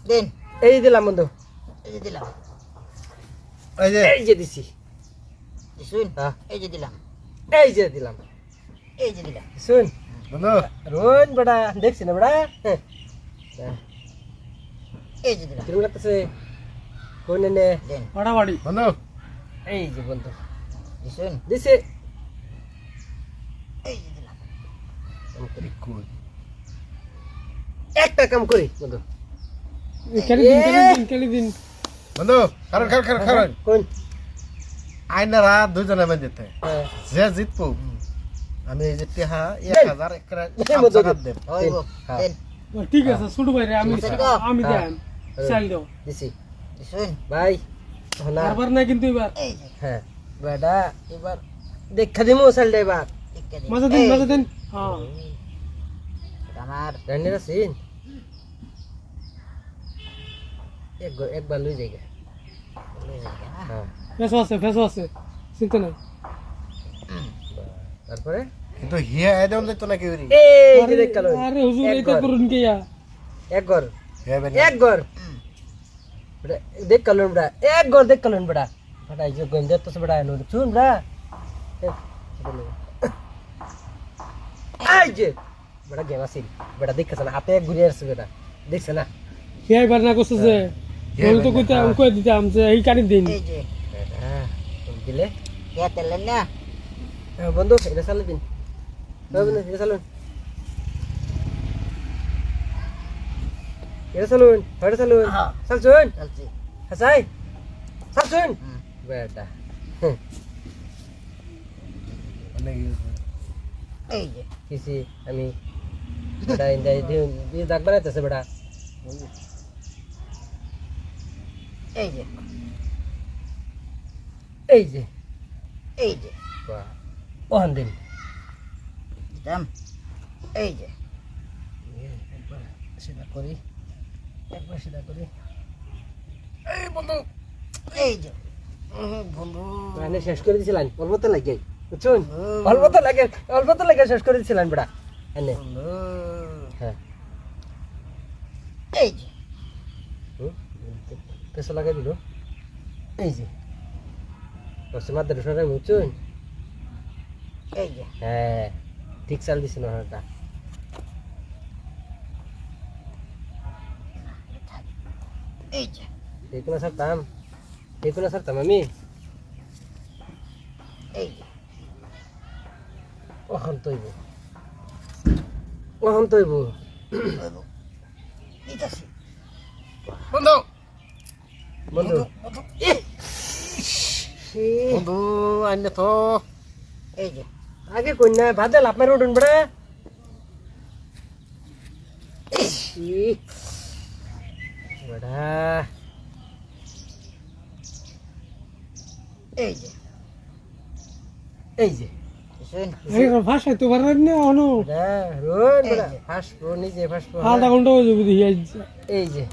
দেন এই দিলাম বন্ধু এই যে দিলাম এই যে দিছি শুন হ্যাঁ এই যে দিলাম এই যে দিলাম এই যে দিলাম শুন বন্ধু রোন বড়া দেখছি না বড়া এই যে দিলাম কিরম লাগতেছে কোন নে দেন ফাটাফাটি বন্ধু এই যে বন্ধু শুন দিছে এই যে দিলাম কাম করি কুল একটা কাম করি বন্ধু খেলি দিন বন্ধু কারণ কোন আইনারা দুজনে বাঁধতে হ্যাঁ যে জিতবো আমি এই যে টেহা দেন। 1000 একরা দেন বন্ধু, দেব হইব হ্যাঁ। দেন ঠিক আছে ছোট ভাইরে আমি আমি হ্যাঁ। দেন চাল দাও দিছি শুন ভাই না বারবার না কিন্তু এবার এই যে হ্যাঁ বেটা এবার দেখা দিমু সাল এবার টিকা দিন মাঝে দেন হ্যাঁ আমার রান্নের আছেন একবার লই যাইগা হ্যাঁ ফেসো আছে চিন্তা নাই তারপরে কিন্তু হিয়া এদম দিত না কেউরি এই যে দেখ কালো আরে হুজুর এটা করুন কে ইয়া এক ঘর হিয়া বেন এক ঘর বেটা দেখ কালো বেটা এক ঘর দেখ কালো বেটা বেটা এই যে গন্ধ তো সে বেটা নো শুন বেটা এই যে বেটা গেম আছে বেটা দেখছ না হাতে ঘুরে আসছে বেটা দেখছ না কে এবার না করছে যে বল তো কইতে আমি কই দিতাম যে এই কাটি দিন এই যে বেটা দিলে কে তেলেন না বন্ধু এটা চালু দিন বন্ধু এটা চালুন এটা চালুন এটা চালুন হ্যাঁ। চালছুন চলছি হাসাই চালছুন বেটা এই যে কিসি আমি বেটা ইন্দা দিয়ে দাগ বানাইতেছে বেটা এই যে এই যে এই যে বাহ ওহান দিন দিতাম এই যে একবার সেটা করি একবার সেটা করি এই যে বন্ধু মানে শেষ করে দিছিলাম অল্প তো লাগে বুঝছুন অল্প তো লাগে শেষ করে দিছিলাম বেটা এনে হ্যাঁ এই যে পেছো লাগাই দিল এই যে বসে মাদ্র সরাই বুঝছুন এই যে হ্যাঁ ঠিক চাল দিছিল ওটা এই যে ঠিক না ছাড়তাম আমি এই যে ওখান তৈব দিতাছি বন্ধু বন্ধু বন্ধু আইনে তো এই যে আগে কন্যা ভাত দেল আপনার উঠুন বেড়া বেড়া এই যে এই যে শুন আরে ভাষা তো পারেন না অনু বেড়া রোন বেড়া ফাঁসবো নিজে ফাঁসবো আধা ঘন্টা হয়ে যাবে দেখি এই যে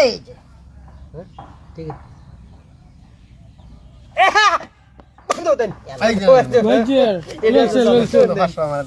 এই যে হ্যাঁ ঠিক আছে বন্ধু দেন এই যে বাজিয়ার এটা লইছে ভাষা আমার